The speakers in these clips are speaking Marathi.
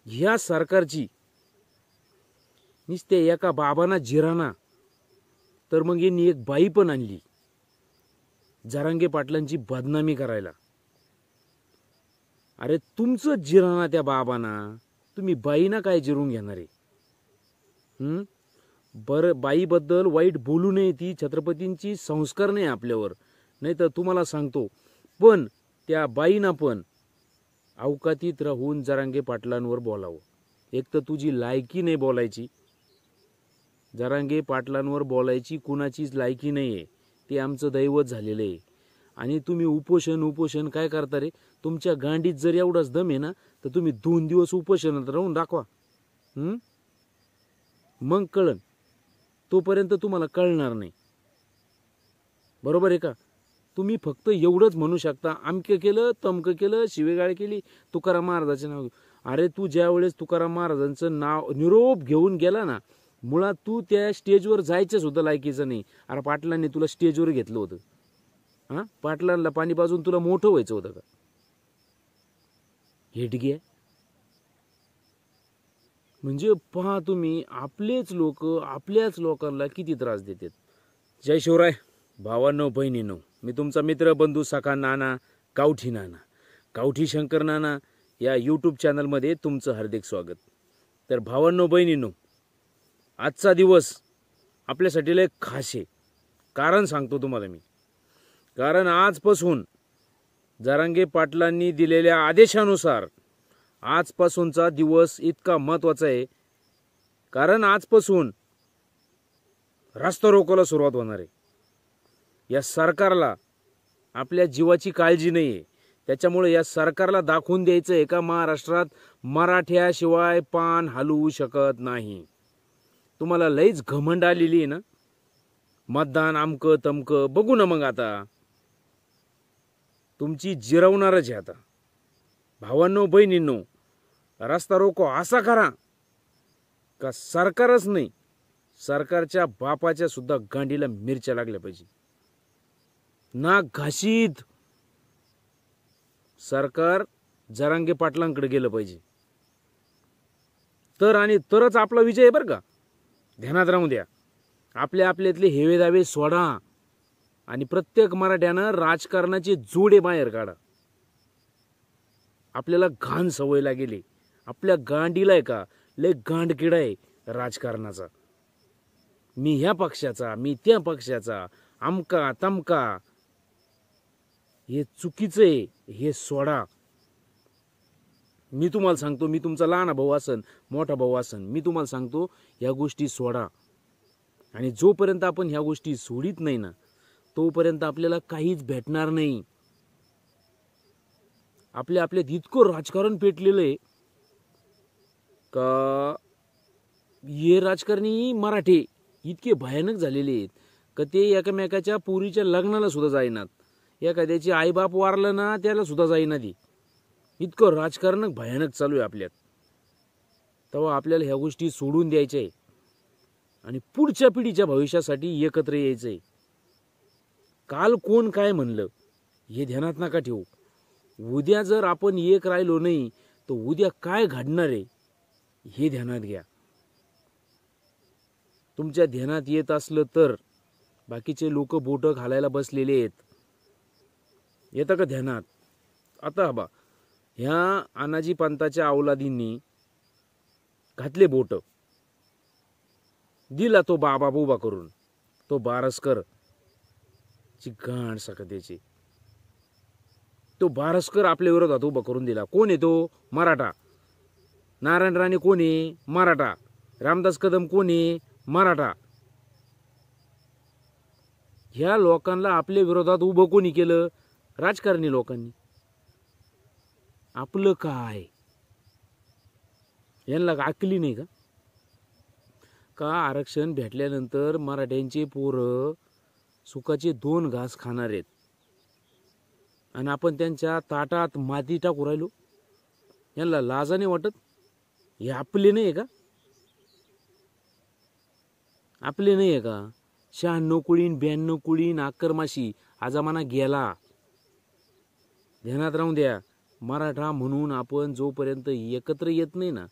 ह्या सरकारची नुसते एका बाबांना जिराना, तर मग यांनी एक बाई पण आणली जरांगे पाटलांची बदनामी करायला. अरे तुमचं जिराना त्या बाबांना, तुम्ही बाईना काय जिरून घेणार आहे? बरं, बाईबद्दल वाईट बोलू नये, ती छत्रपतींची संस्कार नाही आपल्यावर. नाही तर तुम्हाला सांगतो, पण त्या बाईना पण अवकातीत राहून जरांगे पाटलांवर बोलावं. एक तर तुझी लायकी नाही बोलायची, जरांगे पाटलांवर बोलायची कुणाचीच लायकी नाही आहे. ते आमचं दैवत झालेलं आहे. आणि तुम्ही उपोषण काय करता रे? तुमच्या गांडीत जर एवढाच दम आहे ना, तर तुम्ही 2 दिवस उपोषणात राहून दाखवा. मग कळन. तोपर्यंत तुम्हाला कळणार नाही. बरोबर आहे का? तुम्ही फक्त एवढंच म्हणू शकता, आमकं केलं तमकं केलं, शिवेगाळ केली, तुकाराम महाराजांचं नाव. अरे तू ज्या वेळेस तुकाराम महाराजांचं नाव निरोप घेऊन गेला ना, मुळात तू त्या स्टेजवर जायचं सुद्धा लायकीचं नाही. अरे पाटलांनी तुला स्टेजवर घेतलं होतं. पाटलांना पाणी पाजून तुला मोठं व्हायचं होतं का? हेटगे. म्हणजे पहा तुम्ही, आपलेच लोक आपल्याच लोकांना किती त्रास देतात. जय शिवराय भावांनो बहिणींनो, मी तुमचा मित्र बंधू सखा नाना, गावठी शंकर नाना या यूट्यूब चॅनलमध्ये तुमचं हार्दिक स्वागत. तर भावांनो बहिणींनो, आजचा दिवस आपल्यासाठी लय खास आहे. कारण सांगतो तुम्हाला मी. कारण आजपासून जरांगे पाटलांनी दिलेल्या आदेशानुसार आजपासूनचा दिवस इतका महत्त्वाचा आहे. कारण आजपासून रस्ता रोकोला सुरुवात होणार आहे. या सरकारला आपल्या जीवाची काळजी नाही आहे. त्याच्यामुळे या सरकारला दाखवून द्यायचं आहे का महाराष्ट्रात मराठ्याशिवाय पान हलवू शकत नाही. तुम्हाला लईच घमंड आलेली आहे ना, मतदान आमकं तमकं. बघू ना मग आता, तुमची जिरवणारच आहे आता. भावांनो बहिणींनो, रस्ता रोको असा करा का सरकारच नाही, सरकारच्या बापाच्या सुद्धा गांडीला मिरच्या लागल्या पाहिजे. ना घाशीत सरकार जरांगे पाटलांकडे गेलं पाहिजे. तरच आपला विजय आहे बरं का. ध्यानात राहू द्या. आपल्यातले हेवे दावे सोडा आणि प्रत्येक मराठ्यानं राजकारणाचे जोडे बाहेर काढा. आपल्याला घाण सवय लागेली. आपल्या गांडीला आहे का लय गांडकिडा आहे राजकारणाचा. मी ह्या पक्षाचा, मी त्या पक्षाचा, आमका तमका. हे चुकीचं आहे, हे सोडा. मी तुम्हाला सांगतो, मी तुमचा लहान भाऊ असन, मोठा भाऊ असन, मी तुम्हाला सांगतो ह्या गोष्टी सोडा. आणि जोपर्यंत आपण ह्या गोष्टी सोडित नाही ना, तोपर्यंत आपल्याला काहीच भेटणार नाही. आपल्यात इतकं राजकारण पेटलेलं आहे का हे राजकारणी मराठे इतके भयानक झालेले आहेत का ते एकमेकाच्या पोरीच्या लग्नाला सुद्धा जाईनात. एखाद्याची आईबाप वारलं ना, त्याला सुद्धा जाईना ती. इतकं राजकारण भयानक चालू आहे आपल्यात. तेव्हा आपल्याला ह्या गोष्टी सोडून द्यायच्या आहे आणि पुढच्या पिढीच्या भविष्यासाठी एकत्र यायचंय. काल कोण काय म्हणलं हे ध्यानात नका ठेवू. उद्या जर आपण एक राहिलो नाही तर उद्या काय घडणार आहे हे ध्यानात घ्या. तुमच्या ध्यानात येत असलं तर बाकीचे लोक बोटं घालायला बसलेले आहेत. येतं का ध्यानात? आता बा, ह्या अनाजी पंताच्या अवलादींनी घातले बोट, दिला तो बाबा बोबा करून, तो बारसकर ची गाण सकत्याची. तो बारसकर आपल्या विरोधात उभा करून दिला. कोण आहे तो? मराठा. नारायण राणे कोण आहे? मराठा. रामदास कदम कोण आहे? मराठा. ह्या लोकांना आपल्या विरोधात उभं कोणी केलं? राजकारणी लोकांनी. आपलं काय? यांना अक्कली नाही का? का आरक्षण भेटल्यानंतर मराठ्यांचे पोरं सुखाचे 2 घास खाणार आहेत आणि आपण त्यांच्या ताटात माती टाकू राहिलो? यांना लाजाने वाटत? हे आपले नाही का? आपले नाही आहे का? 96 कुळीन 92 कुळीन आकरमाशी हा जमाना गेला. ध्यानात राहून द्या. मराठा म्हणून आपण जोपर्यंत एकत्र येत नाही ना,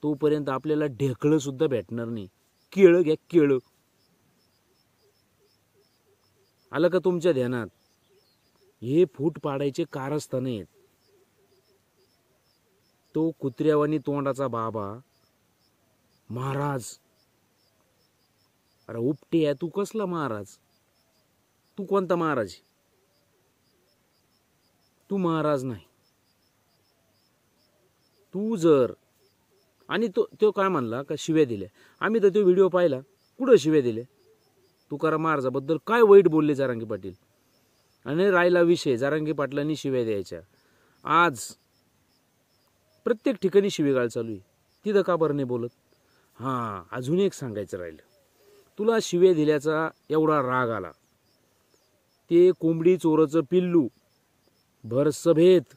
तोपर्यंत आपल्याला ढेकळं सुद्धा भेटणार नाही. केळं घ्या, केळं. आलं का तुमच्या ध्यानात? हे फूट पाडायचे कारस्थान आहेत. तो कुत्र्यावानी तोंडाचा बाबा महाराज. अरे उपटे आहे तू, कसला महाराज? तू कोणता महाराज? तू महाराज नाही. तू जर आणि तो काय म्हणला का शिव्या दिल्या. आम्ही तर तो व्हिडिओ पाहिला. कुठं शिव्या दिल्या? तुकाराम महाराजाबद्दल काय वाईट बोलले जरांगे पाटील. आणि राहिला विषय जरांगे पाटलांनी शिव्या द्यायच्या. आज प्रत्येक ठिकाणी शिवीगाळ चालू आहे. तिथं का बरं नाही बोलत? हां, अजून एक सांगायचं राहिलं. तुला शिव्या दिल्याचा एवढा राग आला. ते कोंबडी चोराचं पिल्लू भर सभेत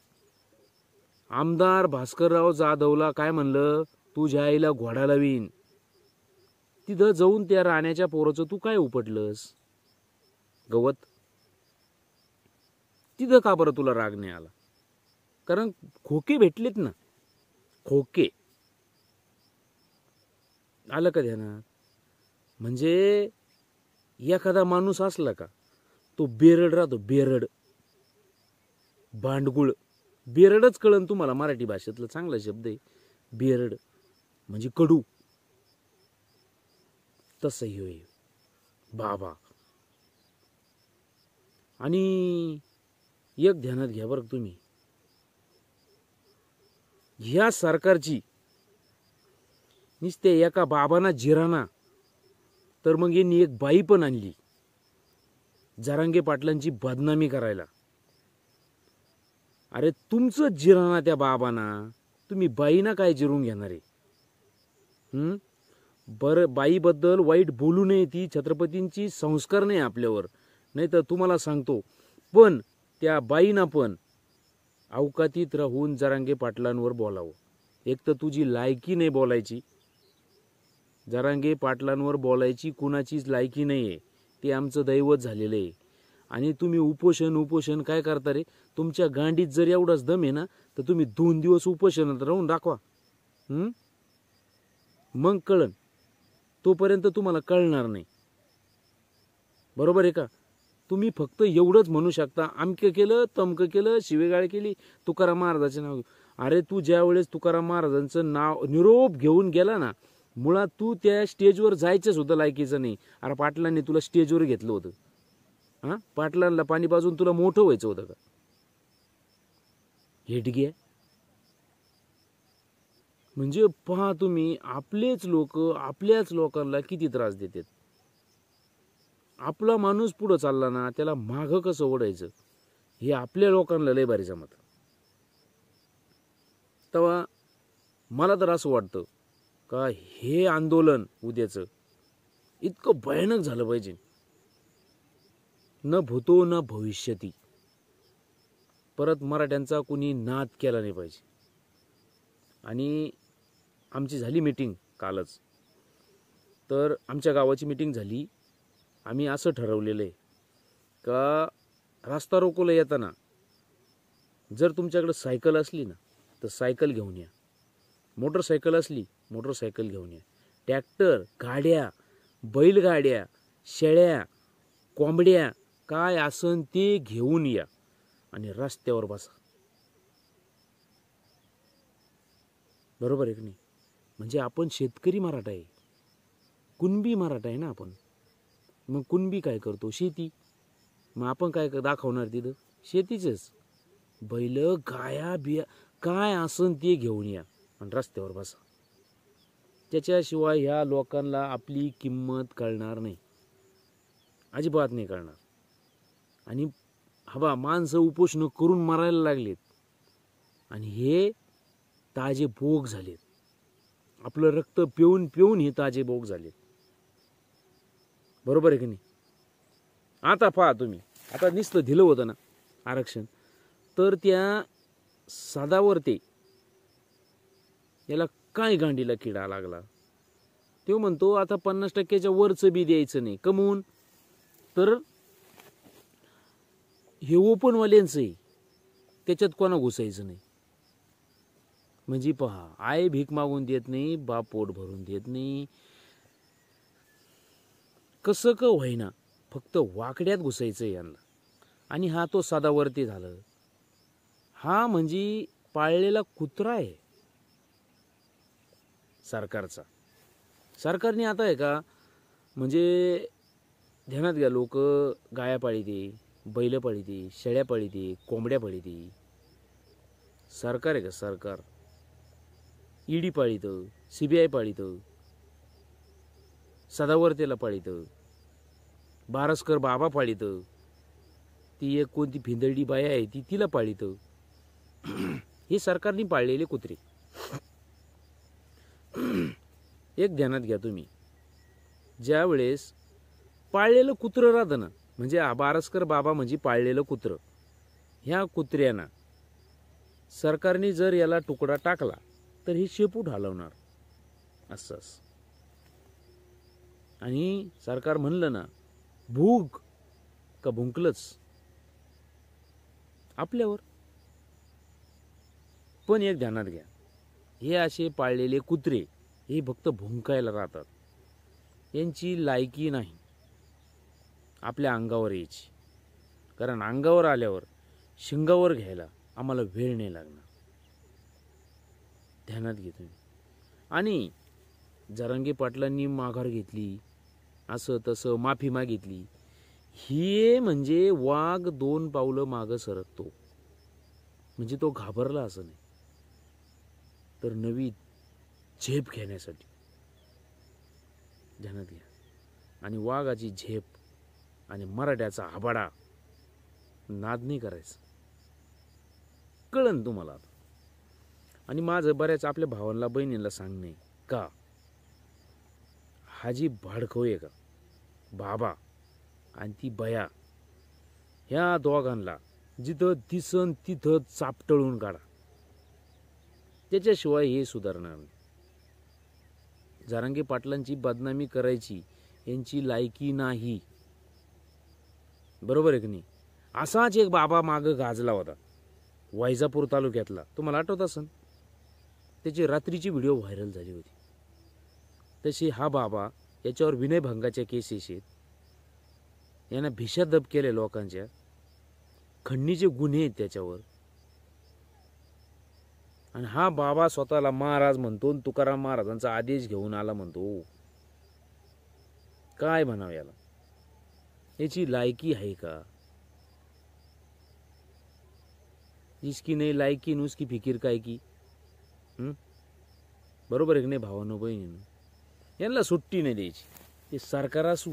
आमदार भास्करराव जाधवला काय म्हणलं? तुझ्या आईला घोडा लावीन. तिथं जाऊन त्या राण्याच्या पोराचं तू काय उपटलंस गवत? तिथं का बरं तुला राग नाही आला? कारण खोके भेटलेत ना, खोके. आलं का ध्यानात? म्हणजे एखादा माणूस असला का तो बेरड राहतो. बेरड, भांडगुळ. बेरडच कळन तुम्हाला मराठी भाषेतला चांगला शब्द आहे बेरड, म्हणजे कडू. तसंही होय बाबा. आणि एक ध्यानात घ्या बरं तुम्ही, ह्या सरकारची नुसते एका बाबांना जिराना, तर मग यांनी एक बाई पण आणली जरांगे पाटलांची बदनामी करायला. अरे तुमचं जिराना त्या बाबांना, तुम्ही बाईना काय जिरून घेणार आहे? बरं, बाईबद्दल वाईट बोलू नये, ती छत्रपतींची संस्कार नाही आपल्यावर. नाही तर तुम्हाला सांगतो, पण त्या बाईना पण अवकातीत राहून जरांगे पाटलांवर बोलावं. एक तर तुझी लायकी नाही बोलायची, जरांगे पाटलांवर बोलायची कुणाचीच लायकी नाही आहे. ते आमचं दैवत झालेलं आहे. आणि तुम्ही उपोषण काय करता रे? तुमच्या गांडीत जर एवढाच दम आहे ना, तर तुम्ही 2 दिवस उपोषणात राहून दाखवा. मग कळन. तोपर्यंत तुम्हाला कळणार नाही. बरोबर आहे का? तुम्ही फक्त एवढंच म्हणू शकता, आमकं केलं, तमकं केलं, शिवेगाळ केली, तुकाराम महाराजांचं नाव. अरे तू ज्या वेळेस तुकाराम महाराजांचं नाव निरोप घेऊन गेला ना, मुळात तू त्या स्टेजवर जायचं सुद्धा लायकीचं नाही. अरे पाटलांनी तुला स्टेजवर घेतलं होतं. पाटलांना पाणी पाजून तुला मोठं व्हायचं होतं का? हेटगे. म्हणजे पहा तुम्ही, आपलेच लोक आपल्याच लोकांना किती त्रास देतात. आपला माणूस पुढं चालला ना, त्याला मागं कसं ओढायचं हे आपल्या लोकांना लय भारी जमत. तेव्हा मला तर असं वाटतं का हे आंदोलन उद्याचं इतकं भयानक झालं पाहिजे, न भूतो न भविष्यती. परत मराठ्यांचा कुणी नाद केला नाही पाहिजे. आणि आमची झाली मीटिंग कालच, तर आमच्या गावाची मीटिंग झाली. आम्ही असं ठरवलेलं आहे का रस्ता रोकोला येताना जर तुमच्याकडे सायकल असली ना, तर सायकल घेऊन या. मोटरसायकल असली, मोटरसायकल घेऊन या. ट्रॅक्टर, गाड्या, बैलगाड्या, शेळ्या, कोंबड्या, काय असन ते घेऊन या आणि रस्त्यावर बसा. बरोबर आहे की नाही? म्हणजे आपण शेतकरी मराठा आहे, कुणबी मराठा आहे ना आपण. मग कुणबी काय करतो? शेती. मग आपण काय दाखवणार तिथं? शेतीचंच. बैल, गाया, बिया, काय असन ते घेऊन या आणि रस्त्यावर बसा. त्याच्याशिवाय ह्या लोकांना आपली किंमत कळणार नाही, अजिबात नाही कळणार. आणि हवा माणसं उपोषण करून मरायला लागलेत, आणि हे ताजे भोग झालेत. आपलं रक्त पिऊन पिऊन हे ताजे भोग झालेत. बरोबर आहे की नाही? आता पहा तुम्ही, आता नुसतं दिलं होतं ना आरक्षण, तर त्या साधावर ते याला काय गांडीला किडा लागला. तो म्हणतो आता 50% वरचं बी द्यायचं नाही. कमवून तर हे ओपनवाल्यांचं आहे, त्याच्यात कोणा घुसायचं नाही. म्हणजे पहा, आई भीक मागून देत नाही, बाप पोट भरून देत नाही, कसं का होईना फक्त वाकड्यात घुसायचं यांना. आणि हा तो सदावर्ती झालं, हा म्हणजे पाळलेला कुत्रा आहे सरकारचा. सरकारने आता आहे का म्हणजे ध्यानात घ्या, लोक गाया पाळीते, बैल पाळीते, शेळ्या पाळीते, कोंबड्या पाळीते. सरकार आहे का सरकार? ईडी पाळीतं, CBI पाळीतं, सदावर्तेला पाळीतं, बारसकर बाबा पाळीतं, ती एक कोणती भिंदरडी बाया आहे ती तिला पाळीतं. हे सरकारने पाळलेले कुत्रे. एक ध्यानात घ्या तुम्ही, ज्या वेळेस पाळलेलं कुत्रं राहतं ना, म्हणजे बारसकर बाबा म्हणजे पाळलेलं कुत्रं, ह्या कुत्र्यांना सरकारने जर याला तुकडा टाकला तर हे शेपूट हलवणार असं. आणि सरकार म्हणलं ना भूक का भुंकलंच आपल्यावर. पण एक ध्यानात घ्या, हे असे पाळलेले कुत्रे हे फक्त भुंकायला राहतात. यांची लायकी नाही आपल्या अंगावर यायची, कारण अंगावर आल्यावर शिंगावर घ्यायला आम्हाला वेळ नाही लागणार. ध्यानात घे तुम्ही. आणि जरांगे पाटलांनी माघार घेतली, असं तसं माफी मागितली, ही म्हणजे वाघ 2 पावलं मागं सरकतो. म्हणजे तो घाबरला असं नाही, तर नवी झेप घेण्यासाठी. ध्यानात घ्या. आणि वाघाची झेप आणि मराठ्याचा आबाडा नाद नाही करायचा, कळन तुम्हाला. आणि माझं बऱ्याच आपल्या भावांना बहिणींना सांगणे का, हा जी भाडखव आहे का बाबा आणि ती बया, ह्या दोघांना जिथं दिसन तिथं चापटळून काढा, त्याच्याशिवाय हे सुधारणार नाही. जरांगे पाटलांची बदनामी करायची यांची लायकी नाही, बरोबर आहे की नाही. असाच एक बाबा मागं गाजला होता वैजापूर तालुक्यातला, तुम्हाला आठवत असेल, त्याची रात्रीची व्हिडिओ व्हायरल झाली होती. तशी हा बाबा, याच्यावर विनयभंगाच्या केसेस आहेत, यांना भिशादब केले लोकांच्या, खंडणीचे गुन्हे आहेत त्याच्यावर. आणि हा बाबा स्वतःला महाराज म्हणतो, तुकाराम महाराजांचा आदेश घेऊन आला म्हणतो. काय म्हणावं याला, याची लायकी आहे का? जिसकी नाही लायकी न उसकी फिकीर काय की. बरोबर आहे की नाही भावांनो बहिणींनो. यांना सुट्टी नाही द्यायची, ते सरकार असू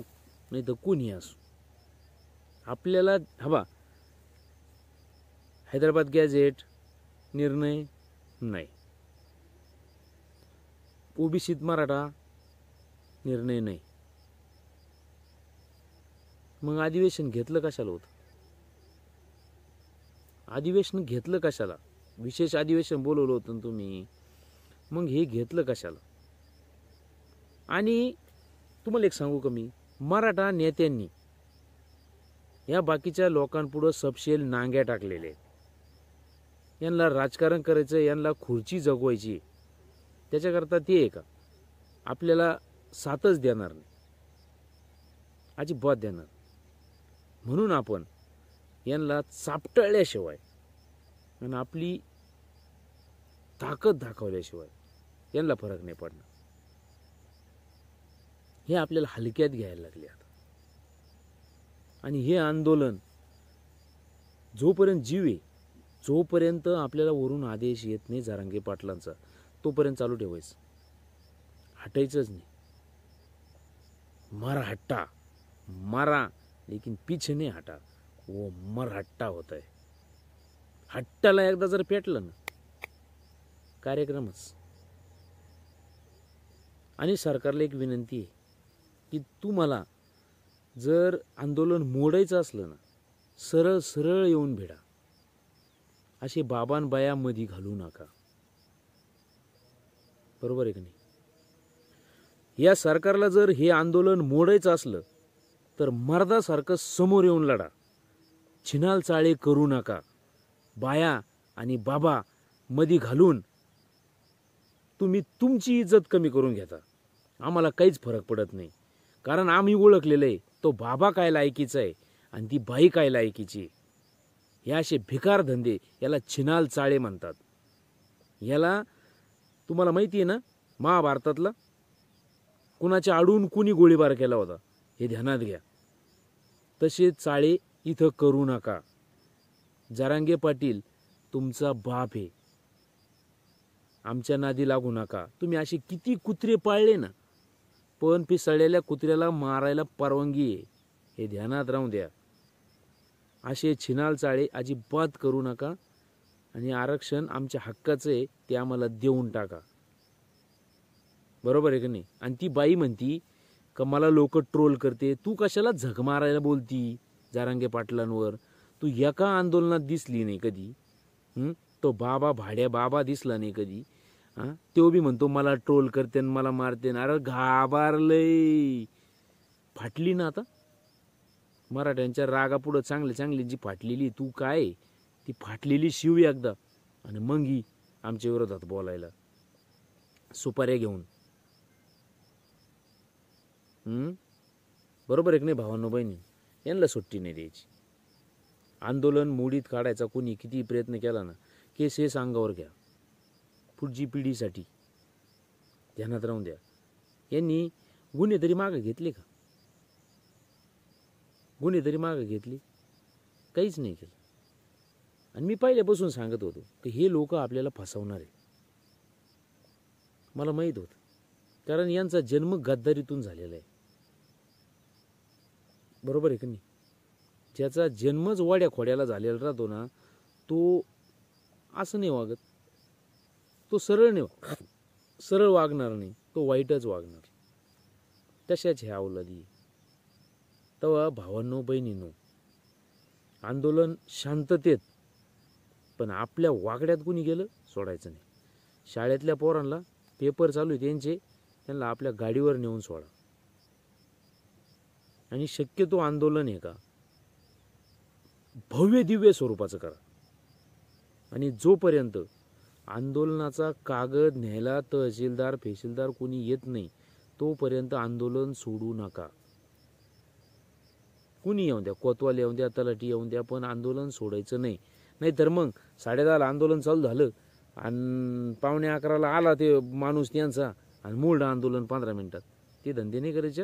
नाही तर कोणी असू. आपल्याला हवा हैदराबाद गॅझेट निर्णय नाही, ओबीसीत मराठा निर्णय नाही, मग अधिवेशन घेतलं कशाला होतं? अधिवेशन घेतलं कशाला? विशेष अधिवेशन बोलवलं होतं तुम्ही, मग हे घेतलं कशाला? आणि तुम्हाला एक सांगू का मी, मराठा नेत्यांनी या बाकीच्या लोकांपुढं सबशेल नांग्या टाकलेले आहेत. यांना राजकारण करायचं, यांना खुर्ची जगवायची, त्याच्याकरता ते आहे का आपल्याला साथच देणार नाही, अजिबात देणार. म्हणून आपण यांना चापटळल्याशिवाय आणि आपली ताकद दाखवल्याशिवाय यांना फरक नाही पडणार. हे आपल्याला हलक्यात घ्यायला लागले आता. आणि हे आंदोलन जोपर्यंत जीव आहे, जोपर्यंत आपल्याला वरून आदेश येत नाही जरांगे पाटलांचा, तोपर्यंत चालू ठेवायचं, हटायचंच नाही. मर हट्टा, मारा लेकिन पीछे नहीं हटा, वो मर हट्टा होता है. हट्टाला एकदा जर पेटलं ना, कार्यक्रमच. आणि सरकारला एक विनंती आहे की तुम्हाला जर आंदोलन मोडायचं असलं ना, सरळ सरळ येऊन भिडा, असे बाबान बाया मध्ये घालू नका. बरोबर आहे की नाही? या सरकारला जर हे आंदोलन मोडायचं असलं तर मर्दासारखं समोर येऊन लढा, छिनाल चाळे करू नका. बाया आणि बाबा मध्ये घालून तुम्ही तुमची इज्जत कमी करून घेता. आम्हाला काहीच फरक पडत नाही, कारण आम्ही ओळखलेलं आहे तो बाबा काय लायकीचा आहे आणि ती बाई काय लायकीची आहे. हे असे भिकार धंदे याला छिनाल चाळे म्हणतात. याला तुम्हाला माहिती आहे ना, महाभारतातला कुणाच्या आडून कुणी गोळीबार केला होता हे ध्यानात घ्या. तसे चाळे इथं करू नका. जरांगे पाटील तुमचा बाप आहे, आमच्या नादी लागू नका. तुम्ही असे किती कुत्रे पाळले ना, पण पिसाळलेल्या कुत्र्याला मारायला परवानगी आहे, हे ध्यानात राहू द्या. असे छिनाल चाळे अजिबात करू नका. आणि आरक्षण आमच्या हक्काचं आहे, ते आम्हाला देऊन टाका. बरोबर आहे का नाही? आणि ती बाई म्हणती का मला लोक ट्रोल करते. तू कशाला झक मारायला बोलती जरांगे पाटलांवर? तू एका आंदोलनात दिसली नाही कधी. तो बाबा भाड्या बाबा दिसला नाही कधी. तो बी म्हणतो मला ट्रोल करते आणि मला मारते. अरे घाबरलंय, फाटली ना आता मराठ्यांच्या रागापुढं चांगली चांगली जी फाटलेली. तू काय ती फाटलेली शिव एकदा, आणि मग ही आमच्या विरोधात बोलायला सुपाऱ्या घेऊन. बरोबर आहे की नाही भावांनो बहिणी? यांना सुट्टी नाही द्यायची. आंदोलन मोडीत काढायचा कोणी किती प्रयत्न केला ना, केस अंगावर घ्या. पुढची पिढीसाठी ध्यानात राहून द्या. यांनी गुन्हे तरी मागं घेतले का? गुन्हे तरी मागं घेतली? काहीच नाही केलं. आणि मी पहिल्यापासून सांगत होतो की हे लोक आपल्याला फसवणार आहे. मला माहीत होतं, कारण यांचा जन्म गद्दारीतून झालेला आहे. बरोबर आहे की नाही? ज्याचा जन्मच वाड्या खोड्याला झालेला राहतो ना, तो असं नाही वागत. तो सरळ वागणार नाही, तो वाईटच वागणार. तशाच ह्या अवलादी. तेव्हा भावांनो बहिणींनो, आंदोलन शांततेत, पण आपल्या वागड्यात कुणी गेलं सोडायचं नाही. शाळेतल्या पोरांना पेपर चालू आहे त्यांचे, त्यांना आपल्या गाडीवर नेऊन सोडा. आणि शक्यतो आंदोलन आहे का भव्य दिव्य स्वरूपाचं करा. आणि जोपर्यंत आंदोलनाचा कागद न्यायला तहसीलदार फेशीलदार कोणी येत नाही, तोपर्यंत आंदोलन सोडू नका. कुणी येऊन द्या, कोतवाल येऊन द्या, तलाठी येऊन द्या, पण आंदोलन सोडायचं नाही. नाहीतर मग 10:30ला आंदोलन चालू झालं आणि 11:45ला आला ते माणूस त्यांचा आणि मोडं आंदोलन 15 मिनिटात. ते धंदे नाही करायचे.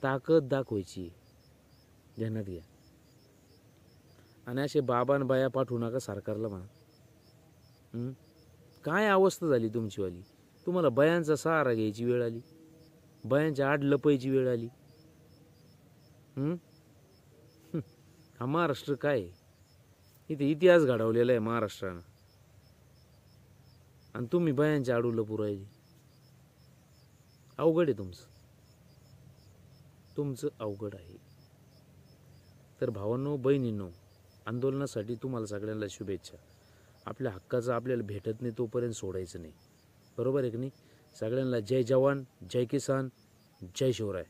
ताकद दाखवायची, ध्यानात घ्या. आणि असे बाबा आणि बाया पाठवू नका सरकारला म्हणा. काय अवस्था झाली तुमचीवाली? तुम्हाला बायांचा सहारा घ्यायची वेळ आली, बायांच्या आड लपायची वेळ आली. हा महाराष्ट्र काय? इथे इतिहास घडवलेला आहे महाराष्ट्रानं, आणि तुम्ही बायांच्या आडू लपू राहिली. अवघड आहे तुमचं अवघड आहे. तर भावांनो बहिणींनो, आंदोलनासाठी तुम्हाला सगळ्यांना शुभेच्छा. आपल्या हक्काचं आपल्याला भेटत नाही तोपर्यंत सोडायचं नाही. बरोबर आहे की नाही? सगळ्यांना जय जवान, जय किसान, जय शिवराय.